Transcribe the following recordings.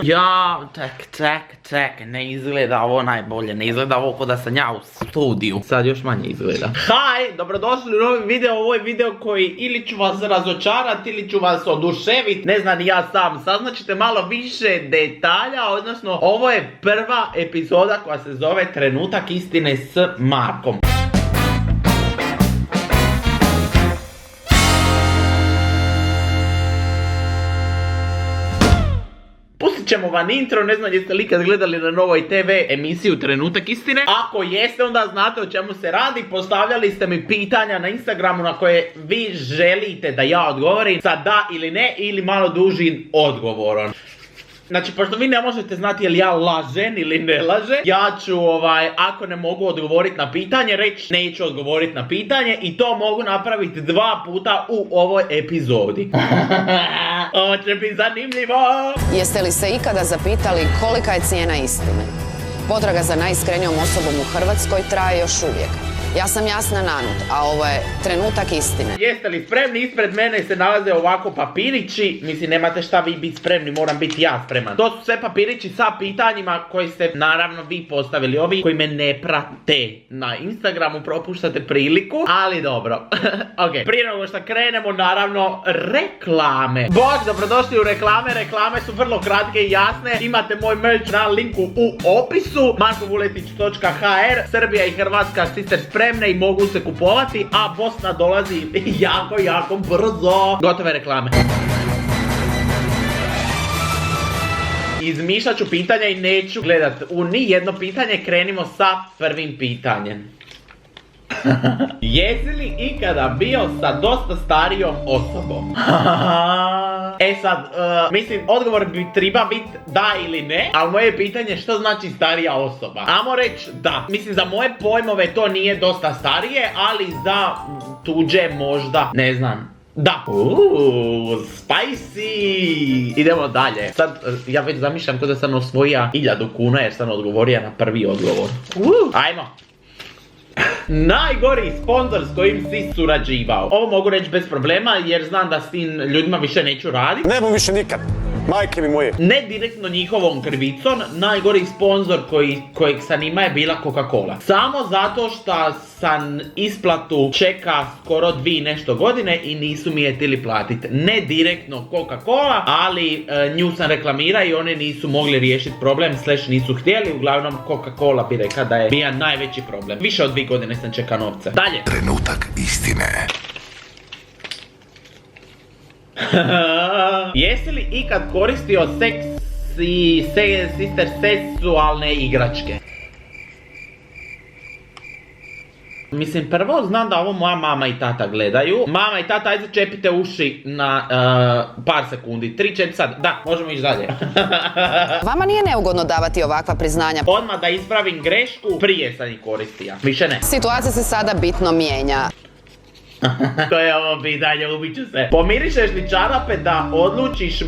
Ja, ček, ne izgleda ovo najbolje, ne izgleda ovo ko da sam ja u studiju. Sad još manje izgleda. Hi, dobrodošli u novi video, ovo je video koji ili ću vas razočarati ili ću vas oduševiti, ne znam ja sam, saznaćete malo više detalja, odnosno ovo je prva epizoda koja se zove Trenutak istine s Markom. Pustit ćemo vam intro, ne znam jeste li ikad gledali na Novoj TV emisiju Trenutak istine. Ako jeste, onda znate o čemu se radi. Postavljali ste mi pitanja na Instagramu na koje vi želite da ja odgovorim sa da ili ne, ili malo dužim odgovorom. Znači, pošto vi ne možete znati je li ja lažem ili ne lažem, ja ću, ako ne mogu odgovoriti na pitanje, reći neću odgovoriti na pitanje i to mogu napraviti 2 puta u ovoj epizodi. Ovo će biti zanimljivo! Jeste li se ikada zapitali kolika je cijena istine? Potraga za najiskrenijom osobom u Hrvatskoj traje još uvijek. Ja sam Jasna Nanut, a ovo je Trenutak istine. Jeste li spremni? Ispred mene se nalaze ovako papirići. Mislim, nemate šta vi biti spremni, moram biti ja spreman. To su sve papirići sa pitanjima koji ste naravno vi postavili. Ovi koji me ne prate na Instagramu propuštate priliku, ali dobro. Ok, prije nego što krenemo, naravno, reklame. Bog, dobrodošli u reklame. Reklame su vrlo kratke i jasne. Imate moj merch na linku u opisu. markovuletić.hr. Srbija i Hrvatska sister spremne i mogu se kupovati, a Bosna dolazi jako brzo. Gotove reklame. Izmišljat ću pitanja i neću gledat u ni jedno pitanje. Krenimo sa prvim pitanjem. Jesi li ikada bio sa dosta starijom osobom? E sad, mislim, odgovor bi treba biti da ili ne, ali moje pitanje je što znači starija osoba. Amo reći da. Mislim, za moje pojmove to nije dosta starije, ali za tuđe možda, ne znam. Da. Spicy. Idemo dalje. Sad, ja već zamišljam kao da sam osvojio 1000 kuna jer sam odgovorio na prvi odgovor. Ajmo. Najgori sponsor s kojim si surađivao. Ovo mogu reći bez problema jer znam da s tim ljudima više neću raditi. Ne bom više nikad. Majke mi moje. Ne direktno njihovom krivicom, najgori sponsor kojeg sam ima je bila Coca-Cola. Samo zato što sam isplatu čeka skoro 2 nešto godine i nisu mi je htjeli platiti. Ne direktno Coca-Cola, ali nju sam reklamirao i one nisu mogli riješiti problem, nisu htjeli. Uglavnom Coca-Cola bi rekao da je bio najveći problem. Više od 2 godine sam čekao novce. Dalje. Trenutak istine. Jesi li ikad koristio seksualne igračke? Mislim, prvo znam da ovo moja mama i tata gledaju. Mama i tata, ajde začepite uši na par sekundi. 3-4 sad. Da, možemo ići dalje. Vama nije neugodno davati ovakva priznanja. Odmah da ispravim grešku, prije sam ih koristio. Više ne. Situacija se sada bitno mijenja. To je ovo pitanje, ubiću se. Pomirišeš li čarape da odlučiš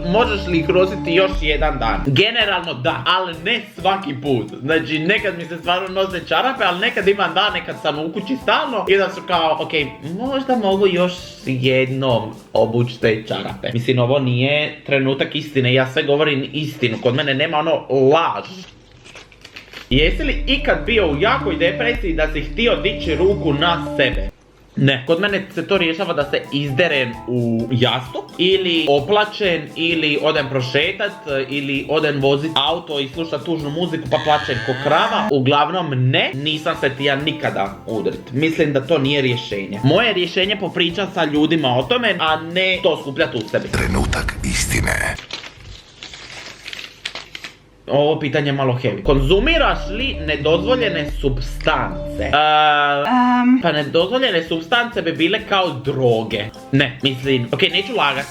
možeš li ih nositi još jedan dan? Generalno da, ali ne svaki put. Znači nekad mi se stvarno nose čarape, ali nekad imam dan, nekad sam u kući stalno i da su kao, ok, možda mogu još jednom obući te čarape. Mislim, ovo nije trenutak istine, ja sve govorim istinu, kod mene nema ono laž. Jesi li ikad bio u jakoj depresiji da si htio dići ruku na sebe? Ne, kod mene se to rješava da se izderem u jastuk, ili oplačem, ili odem prošetat, ili odem vozit auto i slušat tužnu muziku pa plačem ko krava. Uglavnom ne, nisam se tija nikada udrit. Mislim da to nije rješenje. Moje rješenje popričat sa ljudima o tome, a ne to skupljat u sebi. Trenutak istine. Ovo pitanje je malo heavy. Konzumiraš li nedozvoljene supstance? Pa nedozvoljene supstance bi bile kao droge. Ne, mislim, ok,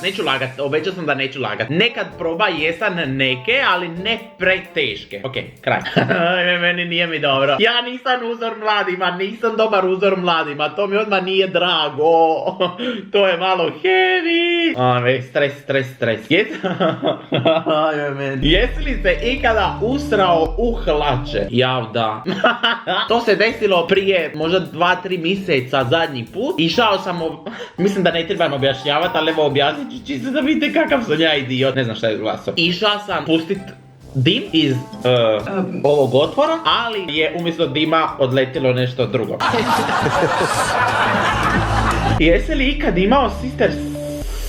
neću lagat, obećao sam da neću lagat. Nekad proba jesam neke, ali ne preteške. Ok, kraj. Meni nije mi dobro. Ja nisam uzor mladima, nisam dobar uzor mladima, to mi odmah nije drago. To je malo heavy. Stres. Jesi li se ikada usrao u hlače? Jav da. To se desilo prije možda 2-3 mjeseca zadnji put. Išao sam, mislim da ne trebam objašnjavati, ali evo objasnit ću čisto da vidite kakav sam ja idiot. Ne znam šta je glaso. Išao sam pustit dim iz ovog otvora, ali je umjesto dima odletilo nešto drugo. Jesi li ikad imao sister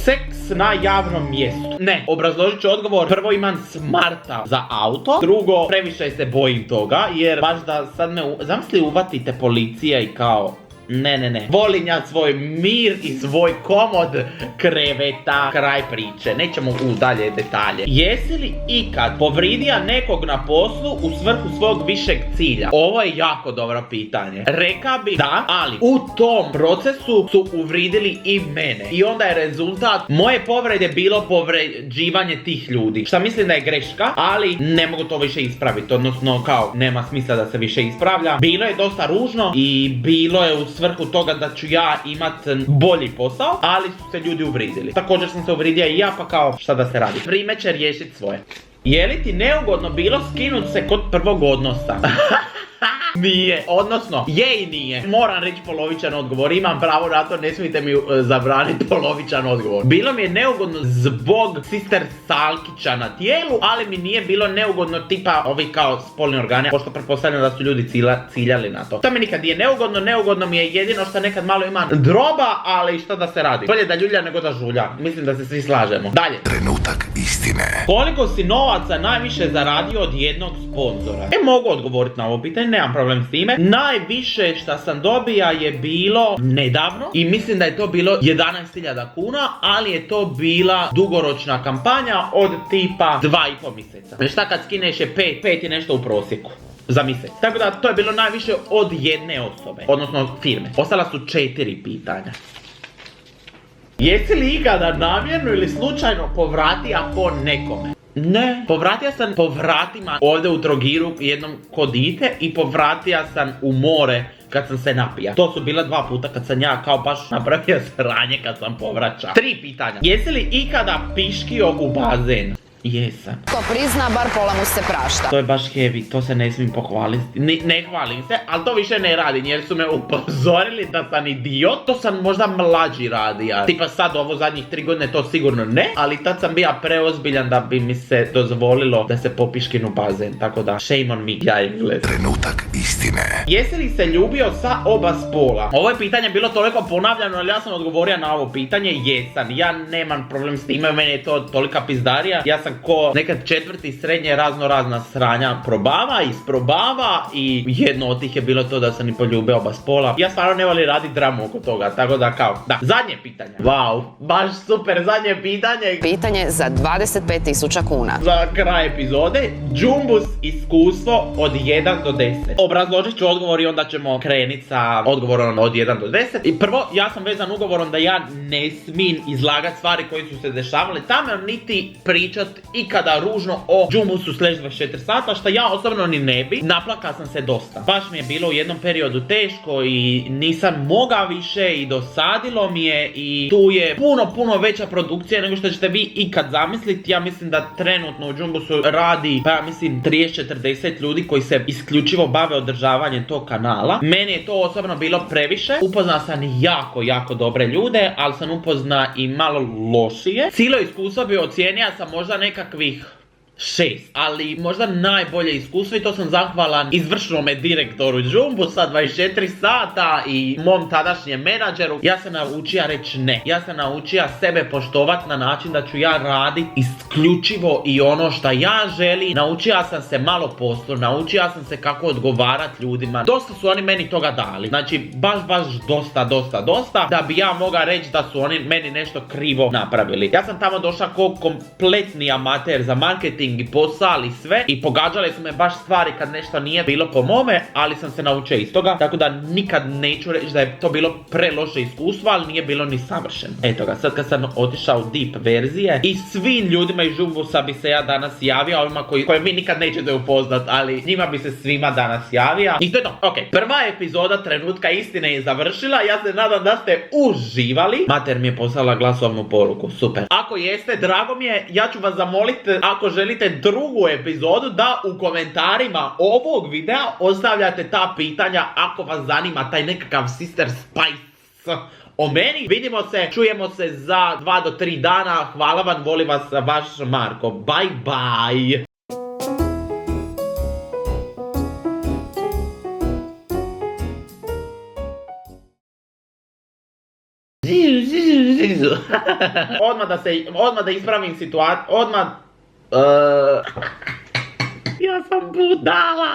seks na javnom mjestu? Ne, obrazložit ću odgovor. Prvo, imam smarta za auto. Drugo, previše se bojim toga, jer baš da sad me zamisli uvatite policija i kao ne. Volim ja svoj mir i svoj komod kreveta, kraj priče. Nećemo u dalje detalje. Jesi li ikad povridio nekog na poslu u svrhu svog višeg cilja? Ovo je jako dobro pitanje. Reka bi da, ali u tom procesu su uvridili i mene. I onda je rezultat moje povrede bilo povređivanje tih ljudi. Šta mislim da je greška, ali ne mogu to više ispraviti. Odnosno kao nema smisla da se više ispravlja. Bilo je dosta ružno i bilo je u svrhu toga da ću ja imat bolji posao, ali su se ljudi uvridili. Također sam se uvridio i ja, pa kao šta da se radi. Vrijeme će riješiti svoje. Je li ti neugodno bilo skinut se kod prvog odnosa? Nije, odnosno je i nije. Moram reći polovičan odgovor, imam pravo na to, ne smijete mi zabraniti polovičan odgovor. Bilo mi je neugodno zbog sister Salkića na tijelu, ali mi nije bilo neugodno tipa ovi kao spolni organi, pošto pretpostavljam da su ljudi ciljali na to. To mi nikad nije neugodno, neugodno mi je jedino što nekad malo imam droba, ali šta da se radi. Bolje da ljulja nego da žulja, mislim da se svi slažemo. Dalje. Trenutak istine. Koliko si novaca najviše zaradio od jednog sponzora? Mogu odgovoriti na ovo pitanje, nemam problem s time. Najviše što sam dobija je bilo nedavno i mislim da je to bilo 11.000 kuna, ali je to bila dugoročna kampanja od tipa 2,5 mjeseca. Šta kad skineš je 5 je nešto u prosjeku za mjesec. Tako da to je bilo najviše od jedne osobe, odnosno firme. Ostala su 4 pitanja. Jesi li ikada namjerno ili slučajno povratio po nekome? Ne, povratio sam po vratima ovdje u Trogiru jednom kod Ite i povratio sam u more kad sam se napija. To su bila 2 puta kad sam ja kao baš napravio sranje kad sam povraćao. 3 pitanja. Jesi li ikada piškio u bazen? Jesam. Ko prizna, bar pola mu se prašta. To je baš heavy, to se ne smijem pohvaliti. Ne hvalim se, ali to više ne radim jer su me upozorili da sam idiot. To sam možda mlađi radio. Tipa sad ovo zadnjih 3 godine to sigurno ne, ali tad sam bio preozbiljan da bi mi se dozvolilo da se popiškim u bazen. Tako da, shame on me, ja Englez. Trenutak istine. Jesi li se ljubio sa oba spola? Ovo je pitanje bilo toliko ponavljano, ali ja sam odgovorio na ovo pitanje, jesam. Ja nemam problem s time, meni je to tolika pizdarija. Ja sam ko nekad 4. srednje razna sranja isprobava i jedno od tih je bilo to da sam i poljubio oba spola. Ja stvarno ne volim raditi dramu oko toga, tako da kao, da. Zadnje pitanje. Wow, baš super, zadnje pitanje. Pitanje za 25.000 kuna. Za kraj epizode, džumbus iskustvo od 1 do 10. Obrazložit ću odgovor i onda ćemo krenuti sa odgovorom od 1 do 10. I prvo, ja sam vezan ugovorom da ja ne smijem izlagati stvari koje su se dešavale tamo, niti pričat ikada ružno o džumbusu /24 sata, što ja osobno ni ne bi. Naplaka sam se dosta. Baš mi je bilo u jednom periodu teško i nisam mogao više i dosadilo mi je i tu je puno veća produkcija nego što ćete vi ikad zamisliti. Ja mislim da trenutno u džumbusu radi, pa ja mislim 30-40 ljudi koji se isključivo bave održavanjem tog kanala. Meni je to osobno bilo previše. Upoznao sam jako dobre ljude, ali sam upoznao i malo lošije. Cijelo iskustvo bi ocijenio sam možda nekakvih 6, ali možda najbolje iskustvo i to sam zahvalan izvršnome direktoru Džumbusa 24 sata i mom tadašnjem menadžeru. Ja sam naučio reći ne. Ja sam naučio sebe poštovat na način da ću ja radit isključivo i ono što ja želim. Naučio sam se malo poslu, naučio sam se kako odgovarat ljudima. Dosta su oni meni toga dali. Znači baš dosta da bi ja mogao reći da su oni meni nešto krivo napravili. Ja sam tamo došao kao kompletni amater za marketing i posao i sve i pogađale su me baš stvari kad nešto nije bilo po mome, ali sam se naučio iz toga, tako da nikad neću reći da je to bilo preloše iskustvo, ali nije bilo ni savršeno. Eto ga, sad kad sam otišao u deep verzije i svim ljudima iz Džumbusa bi se ja danas javio, ovima koje vi nikad nećete upoznat, ali njima bi se svima danas javio. I to je to, ok. Prva epizoda Trenutka istine je završila, ja se nadam da ste uživali. Mater mi je poslala glasovnu poruku, super. Ako jeste, drago mi je, ja ću vas zamoliti, ako želite želite drugu epizodu, da u komentarima ovog videa ostavljate ta pitanja ako vas zanima taj nekakav Sister Spice o meni. Vidimo se, čujemo se za 2 do 3 dana. Hvala vam, voli vas vaš Marko. Bye bye. Odmah da ispravim situaciju, ja sam budala.